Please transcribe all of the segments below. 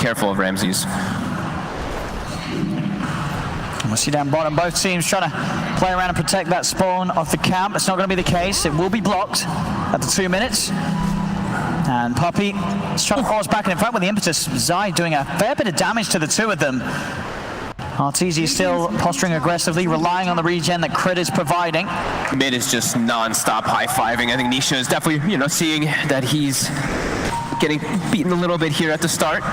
careful of Ramses. We'll see down bottom, both teams trying to play around and protect that spawn off the camp. It's not going to be the case. It will be blocked at the 2 minutes. And Puppey is trying to force back, and in fact with the impetus, Zai doing a fair bit of damage to the two of them. Artezy is still posturing aggressively, relying on the regen that Crit is providing. Mid is just non-stop high-fiving. I think Nisha is definitely, you know, seeing that he's getting beaten a little bit here at the start.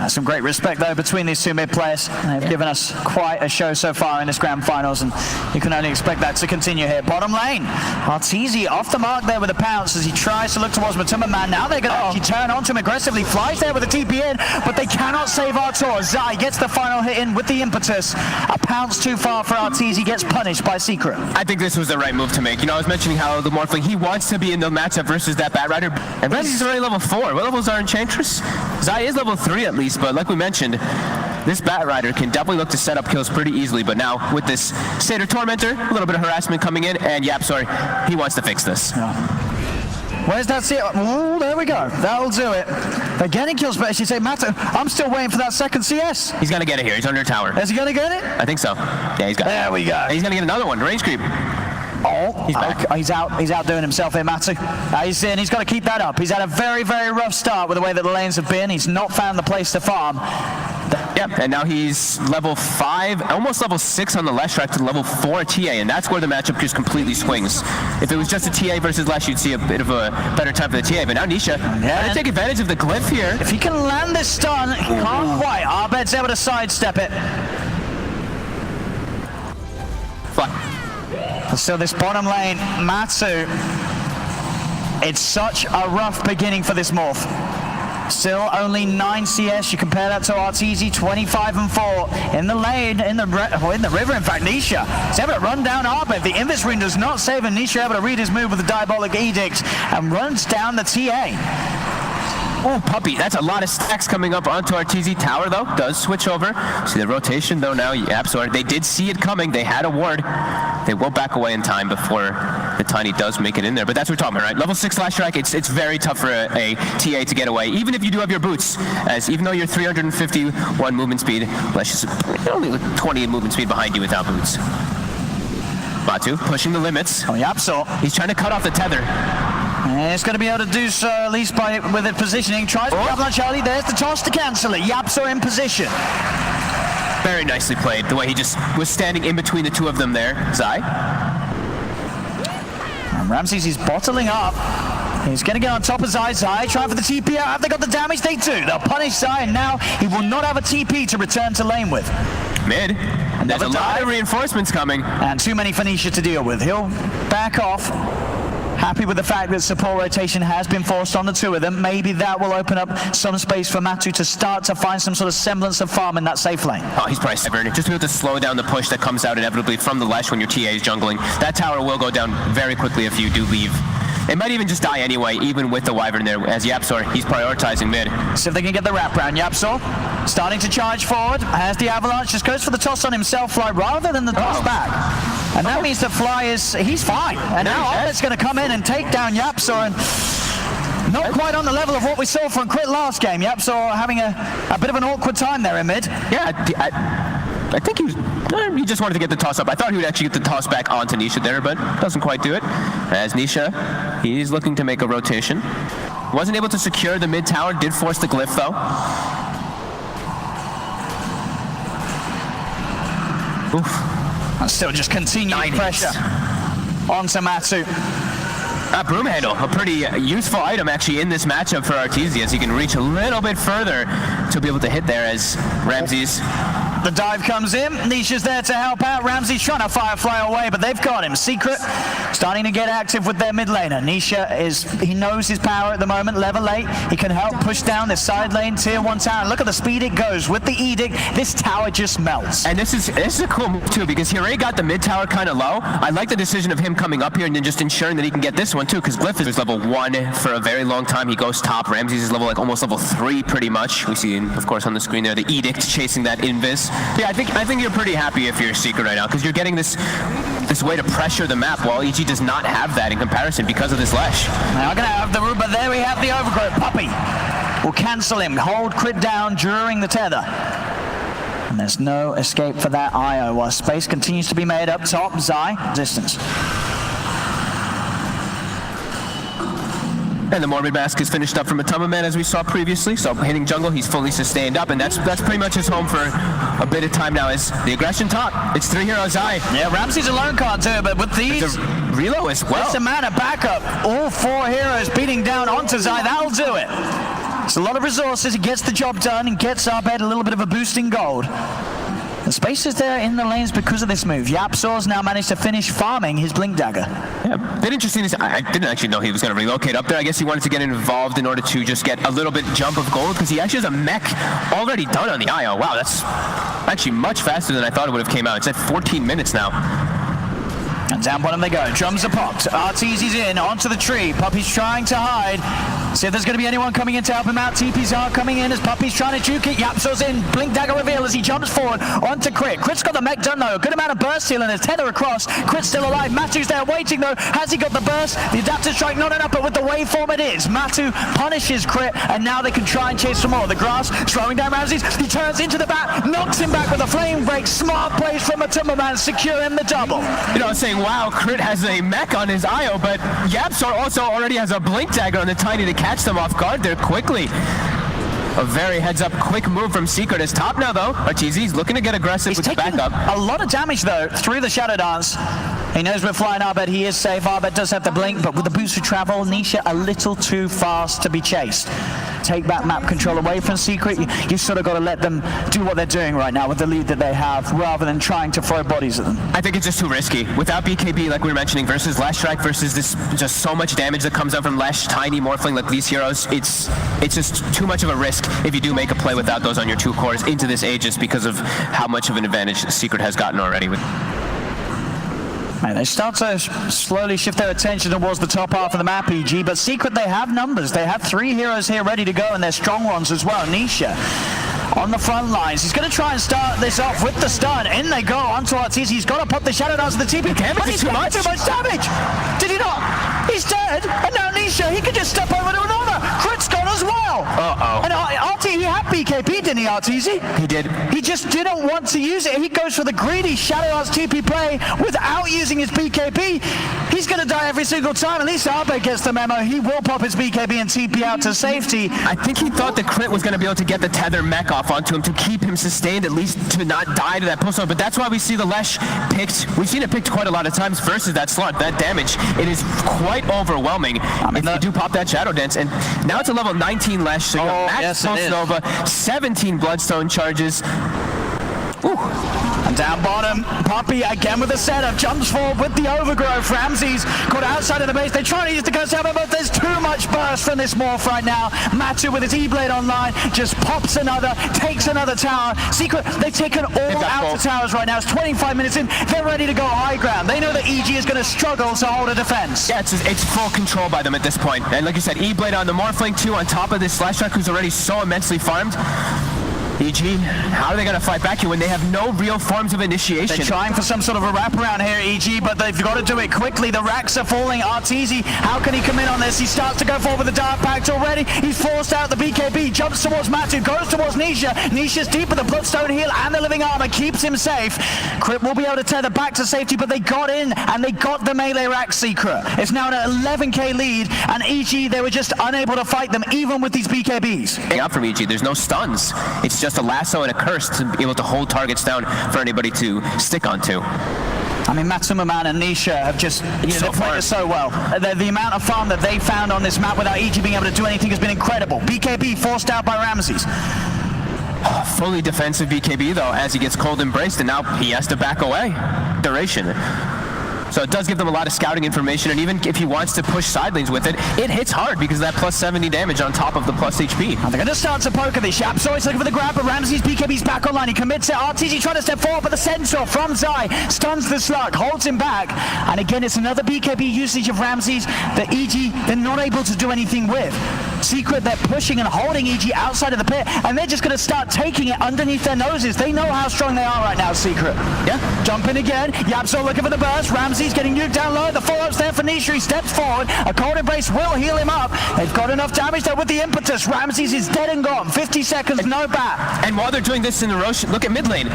Some great respect though between these two mid players. They've given us quite a show so far in this grand finals, and you can only expect that to continue here. Bottom lane, Artezy off the mark there with a pounce as he tries to look towards Matu. Man, now they're going to actually turn onto him aggressively. Flies there with a TP in, but they cannot save Artur. Zai gets the final hit in with the impetus. A pounce too far for Artezy, gets punished by Secret. I think this was the right move to make. You know, I was mentioning how the Morphling, he wants to be in the matchup versus that Batrider. And Ramsey's already level 4. What levels are Enchantress? Zai is level 3 at least, but like we mentioned, this Batrider can definitely look to set up kills pretty easily. But now with this Satyr Tormentor, a little bit of harassment coming in, and YapzOr, he wants to fix this. Where's that CS? Oh, there we go. That'll do it. They're getting kills, but as you say, Matu, I'm still waiting for that second CS. He's gonna get it here. He's under tower. Is he gonna get it? I think so. Yeah, he's got it. There we go. He's gonna get another one. Range creep. Oh, he's back. He's outdoing himself here, Matu. He's in. He's got to keep that up. He's had a very, very rough start with the way that the lanes have been. He's not found the place to farm. Yep, and now he's level 5, almost level 6 on the Lesh track to level 4 TA, and that's where the matchup just completely swings. If it was just a TA versus Lesh, you'd see a bit of a better time for the TA, but now Nisha trying to take advantage of the glyph here. If he can land this stun, he can't quite. Arbed's able to sidestep it. So this bottom lane, Matu, it's such a rough beginning for this Morph. Still only 9 CS. You compare that to Artezy, 25 and 4 in the lane, in the river. In fact, Nisha is able to run down Arbed. The Invis Rune does not save, and Nisha able to read his move with the Diabolic Edict and runs down the TA. Oh, Puppey, that's a lot of stacks coming up onto Artezy. Tower, though, does switch over. See the rotation, though, now. YapzOr, they did see it coming. They had a ward. They will back away in time before the Tiny does make it in there. But that's what we're talking about, right? Level 6 Slash Strike, it's very tough for a TA to get away, even if you do have your boots. As even though you're 351 movement speed, Lesh is only 20 movement speed behind you without boots. Matu pushing the limits. Oh, YapzOr. He's trying to cut off the tether. And it's going to be able to do so, at least with it positioning. Tries to grab Charlie. There's the toss to cancel it. YapzOr in position. Very nicely played. The way he just was standing in between the two of them there. Zai. And Ramses is bottling up. He's going to get on top of Zai. Zai trying for the TP out. Have they got the damage? They do. They'll punish Zai, and now he will not have a TP to return to lane with. Mid. There's a lot of reinforcements coming. And too many for Nisha to deal with. He'll back off. Happy with the fact that support rotation has been forced on the two of them. Maybe that will open up some space for Matu to start to find some sort of semblance of farm in that safe lane. Oh, he's probably stubborn. Just to be able to slow down the push that comes out inevitably from the Lesh when your TA is jungling. That tower will go down very quickly if you do leave. It might even just die anyway, even with the Wyvern there. As YapzOr, he's prioritizing mid. See if they can get the wraparound. YapzOr starting to charge forward. Has the Avalanche, just goes for the toss on himself, Fly, rather than the toss back. And that means that Fly he's fine. And now Arbed's going to come in and take down YapzOr, and not quite on the level of what we saw from Crit last game. YapzOr having a bit of an awkward time there in mid. Yeah, I think he just wanted to get the toss up. I thought he would actually get the toss back onto Nisha there, but doesn't quite do it. As Nisha, he's looking to make a rotation. Wasn't able to secure the mid tower, did force the glyph though. Oof. And still just continuing pressure onto Matu. That broom handle, a pretty useful item actually in this matchup for Artezy, as he can reach a little bit further to be able to hit there as Ramses. The dive comes in. Nisha's there to help out. Ramsey's trying to Firefly away, but they've got him. Secret starting to get active with their mid laner. Nisha he knows his power at the moment. Level 8. He can help push down this side lane tier 1 tower. Look at the speed it goes with the edict. This tower just melts. And this is a cool move too, because he already got the mid tower kind of low. I like the decision of him coming up here and then just ensuring that he can get this one too, because Glyph is level 1 for a very long time. He goes top. Ramses is almost level 3 pretty much. We see, of course, on the screen there, the edict chasing that invis. Yeah, I think you're pretty happy if you're Secret right now, because you're getting this way to pressure the map, while EG does not have that in comparison because of this Lesh. Now going to have the root, but there we have the overgrowth. Puppey will cancel him, hold Crit down during the tether. And there's no escape for that IO, while space continues to be made up top. Zai, distance. And the Morbid Mask is finished up from Matuma Man as we saw previously. So hitting jungle, he's fully sustained up, and that's pretty much his home for a bit of time now. As the aggression top, it's 3 heroes Zai. Yeah, Ramsey's alone can't do it, but with these, Relo as well. It's a man of backup. All 4 heroes beating down onto Zai, that'll do it. It's a lot of resources, he gets the job done and gets Arbed a little bit of a boost in gold. The space is there in the lanes because of this move. Yapzor's now managed to finish farming his Blink Dagger. Yeah, a bit interesting is I didn't actually know he was going to relocate up there. I guess he wanted to get involved in order to just get a little bit jump of gold, because he actually has a mech already done on the IO. Wow, that's actually much faster than I thought it would have came out. It's at 14 minutes now. And down bottom they go. Drums are popped. Artezy's in onto the tree. Puppy's trying to hide. See if there's going to be anyone coming in to help him out. TPs are coming in as Puppy's trying to juke it. Yapzor's in. Blink Dagger reveal as he jumps forward onto Crit. Crit's got the mech done though. A good amount of burst heal and his tether across. Crit's still alive. Matu's there waiting though. Has he got the burst? The adaptive strike not enough, but with the waveform it is. Matu punishes Crit, and now they can try and chase for more. The grass slowing down Ramses. He turns into the bat, knocks him back with a flame break. Smart plays from Matuma Man, securing the double. You know, saying wow, Crit has a mech on his IO, but Yapzor also already has a Blink Dagger on the Tiny to catch them off guard there quickly. A very heads-up quick move from Secret. Is top now though. Artezy's looking to get aggressive with the backup. A lot of damage though through the Shadow Dance. He knows we're flying Arbed, he is safe. Arbed does have the blink, but with the boost for travel, Nisha a little too fast to be chased. Take back map control away from Secret. You sort of got to let them do what they're doing right now with the lead that they have, rather than trying to throw bodies at them. I think it's just too risky. Without BKB, like we were mentioning, versus Lash Strike, versus this just so much damage that comes out from Lash, Tiny, Morphling, like these heroes, it's just too much of a risk if you do make a play without those on your 2 cores into this Aegis, because of how much of an advantage Secret has gotten already with. And they start to slowly shift their attention towards the top half of the map, EG, but Secret, they have numbers. They have 3 heroes here ready to go, and they're strong ones as well. Nisha on the front lines. He's going to try and start this off with the stun. In they go onto Artezy. He's got to pop the Shadow Dance to the TP. But he's too much damage. Did he not? He's dead. And now Nisha, he can just step over to another. Crit's gone as well. Uh-oh. And Artezy, he had BKB, didn't he, Artezy? He did. He just didn't want to use it. He goes for the greedy Shadow Dance TP play without using his BKB. He's going to die every single time. At least Arbed gets the memo. He will pop his BKB and TP out to safety. I think he thought the Crit was going to be able to get the tether mech off onto him to keep him sustained, at least to not die to that pull zone. But that's why we see the Lesh picked. We've seen it picked quite a lot of times versus that Slark. That damage, it is quite overwhelming if you do pop that Shadow Dance. And now it's a level 19 Lesh, so you have max Pulse Nova, 17 Bloodstone charges. Ooh. And down bottom, Puppy again with a setup, jumps forward with the overgrowth. Ramsey's caught outside of the base. They're trying to use the Ghost Hammer, but there's too much burst from this Morph right now. Matu with his E-Blade online, just pops another, takes another tower. Secret, they've taken all out to towers right now. It's 25 minutes in, they're ready to go high ground. They know that EG is going to struggle to hold a defense. Yeah, it's full control by them at this point. And like you said, E-Blade on the Morphling too, on top of this Slash Strike, who's already so immensely farmed. EG, how are they going to fight back here when they have no real forms of initiation? They're trying for some sort of a wraparound here, EG, but they've got to do it quickly. The racks are falling. Artezy, how can he come in on this? He starts to go forward with the Dark Pact already. He's forced out the BKB, jumps towards Matu, goes towards Nisha. Nisha's deep with the Bloodstone heal and the Living Armor, keeps him safe. Crit will be able to tether back to safety, but they got in and they got the melee rack Secret. It's now an 11k lead, and EG, they were just unable to fight them, even with these BKBs. Out from EG, there's no stuns. It's just a lasso and a curse to be able to hold targets down for anybody to stick onto. I mean, Matuma Man and Nisha have just, they played it so well. The amount of farm that they found on this map without EG being able to do anything has been incredible. BKB forced out by Ramses. Fully defensive BKB though, as he gets cold embraced, and now he has to back away. Duration. So it does give them a lot of scouting information, and even if he wants to push side lanes with it, it hits hard because of that plus 70 damage on top of the plus HP. And they're going to start to poke at this. So he's looking for the grab, but Ramsey's BKB's back online. He commits it. Artezy trying to step forward, but the Centaur from Zai stuns the Slark, holds him back. And again, it's another BKB usage of Ramsey's that EG, they're not able to do anything with. Secret, they're pushing and holding EG outside of the pit, and they're just going to start taking it underneath their noses. They know how strong they are right now, Secret. Yeah, jumping again. Yapso looking for the burst. Ramsey's getting nuked down low. The follow-up's there for Nisha. He steps forward. A cold embrace will heal him up. They've got enough damage there with the impetus. Ramsey's is dead and gone. 50 seconds, no bat. And while they're doing this in the rush, look at mid lane.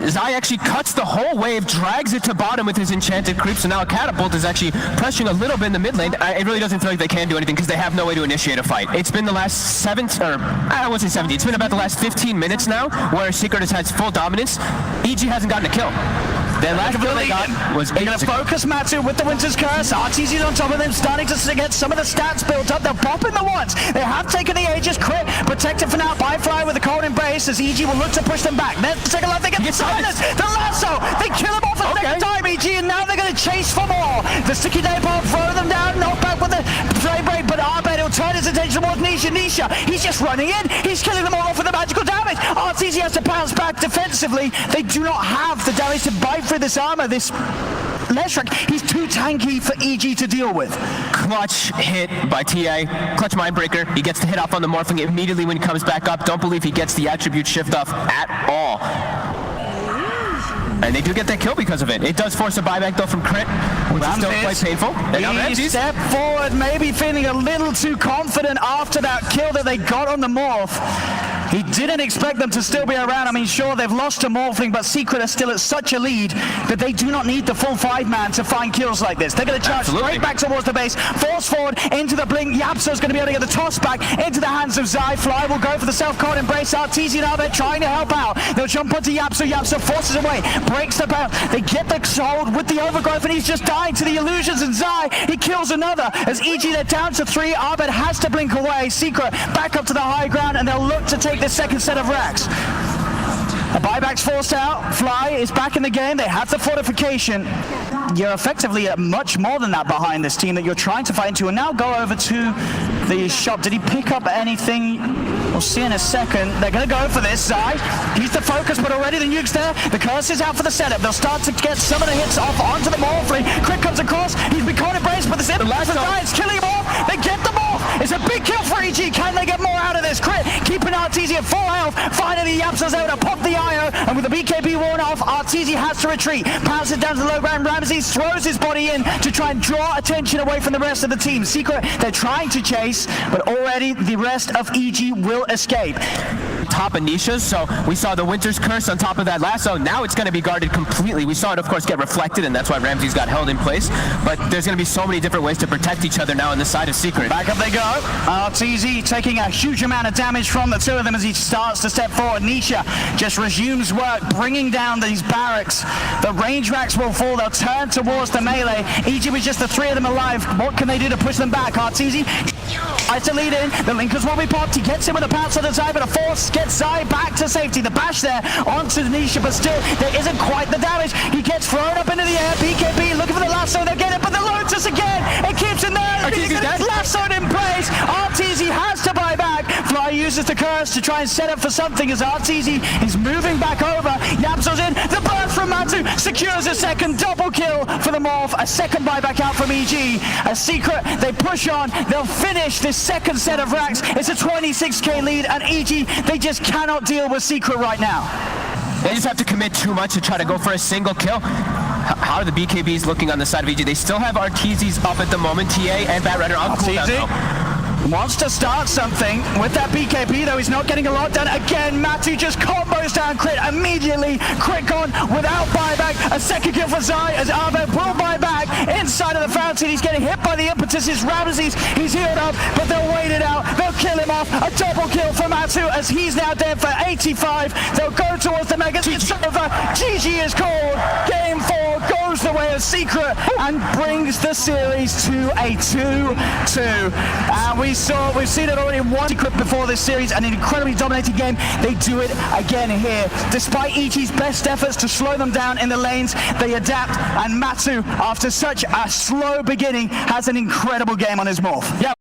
Zai actually cuts the whole wave, drags it to bottom with his enchanted creep, so now a catapult is actually pressuring a little bit in the mid lane. It really doesn't feel like they can do anything because they have no way to initiate a fight. It's been the last I won't say 70, it's been about the last 15 minutes now where Secret has had full dominance. EG hasn't gotten a kill. Their last kill they got was they're going to focus Matu with the Winter's Curse. Artezy's on top of them, starting to get some of the stats built up. They're popping the ones. They have taken the Aegis crit, protected for now by Fly with a cold embrace as EG will look to push them back. Then the second life, they get the silence. The lasso, they kill him off a second time, EG, and now they're going to chase for more. The sticky napalm, throw them down, knock back with the flame break, but Arbed will turn his attention towards Nisha. He's just running in. He's killing them all off with the magical damage. Artezy has to bounce back defensively. They do not have the damage to bite through this armor. This Slark, he's too tanky for EG to deal with. Clutch hit by TA, clutch mindbreaker. He gets the hit off on the Morphling immediately when he comes back up. Don't believe he gets the attribute shift off at all. And they do get that kill because of it. It does force a buyback though from Crit, which is still quite painful. He stepped forward, maybe feeling a little too confident after that kill that they got on the Morph. He didn't expect them to still be around. I mean, sure, they've lost to Morphling, but Secret are still at such a lead that they do not need the full 5-man to find kills like this. They're going to charge straight back towards the base, force forward into the blink. Yapso's going to be able to get the toss back into the hands of Zai. Fly will go for the self-card embrace. Artezy and Arbed trying to help out. They'll jump onto Yapso. Yapso forces away, breaks the bounce. They get the hold with the overgrowth, and he's just dying to the illusions. And Zai, he kills another. As EG, they're down to 3. Arbed has to blink away. Secret back up to the high ground, and they'll look to take the second set of racks. The buyback's forced out. Fly is back in the game. They have the fortification. You're effectively much more than that behind this team that you're trying to fight into. And now go over to the shop. Did he pick up anything? We'll see in a second. They're going to go for this. Zai, he's the focus, but already the nuke's there. The curse is out for the setup. They'll start to get some of the hits off onto the Morphling. Crit comes across. He's been caught embraced, but the last Zai is killing him off. They get the Morph. It's a big kill for EG. Can they get more out of this? Crit keeping Artezy at full health. Finally, Yapso's able to pop the IO, and with the BKB worn off, Artezy has to retreat. Pounces down to the low ground. Ramsey throws his body in to try and draw attention away from the rest of the team. Secret, they're trying to chase, but already the rest of EG will escape. Top of Nisha's, so we saw the Winter's Curse on top of that lasso. Now it's going to be guarded completely. We saw it, of course, get reflected, and that's why Ramsey's got held in place. But there's going to be so many different ways to protect each other now on the side of Secret. Back up they go. Artezy taking a huge amount of damage from the two of them as he starts to step forward. Nisha just resumes work, bringing down these barracks. The range racks will fall. They'll turn towards the melee. EG with just the 3 of them alive. What can they do to push them back? Artezy tries to lead in. The linkers will be popped. He gets in with a pounce on the side, but a force gets Zai back to safety. The bash there onto Nisha, but still there isn't quite the damage. He gets thrown up into the air. BKB looking for the lasso. They'll get it, but the Lotus again. It keeps him there. It's lassoed in place. Artezy has to buy back. Fly uses the curse to try and set up for something as Artezy is moving back over. Yapso's in. The burst from Matu secures a second double kill for the Morph. A second buyback out from EG. A Secret, they push on. They'll finish this second set of racks. It's a 26k lead, and EG, they just cannot deal with Secret right now. They just have to commit too much to try to go for a single kill. How are the BKBs looking on the side of EG? They still have Artezy's up at the moment. TA and Batrider on cooldown though. Wants to start something with that BKB, though he's not getting a lot done. Again, Matu just combos down Crit immediately. Crit gone without buyback. A second kill for Zai as Arbed will buy back inside of the fountain. He's getting hit by the impetus. His Ramses, he's healed up, but they'll wait it out. They'll kill him off. A double kill for Matu as he's now dead for 85. They'll go towards the Mega. It's over. GG is called. Game 4 goes the way of Secret and brings the series to a 2-2. And we've seen it already in one Secret before this series, an incredibly dominating game. They do it again here. Despite EG's best efforts to slow them down in the lanes, they adapt, and Matu, after such a slow beginning, has an incredible game on his Morph. Yeah.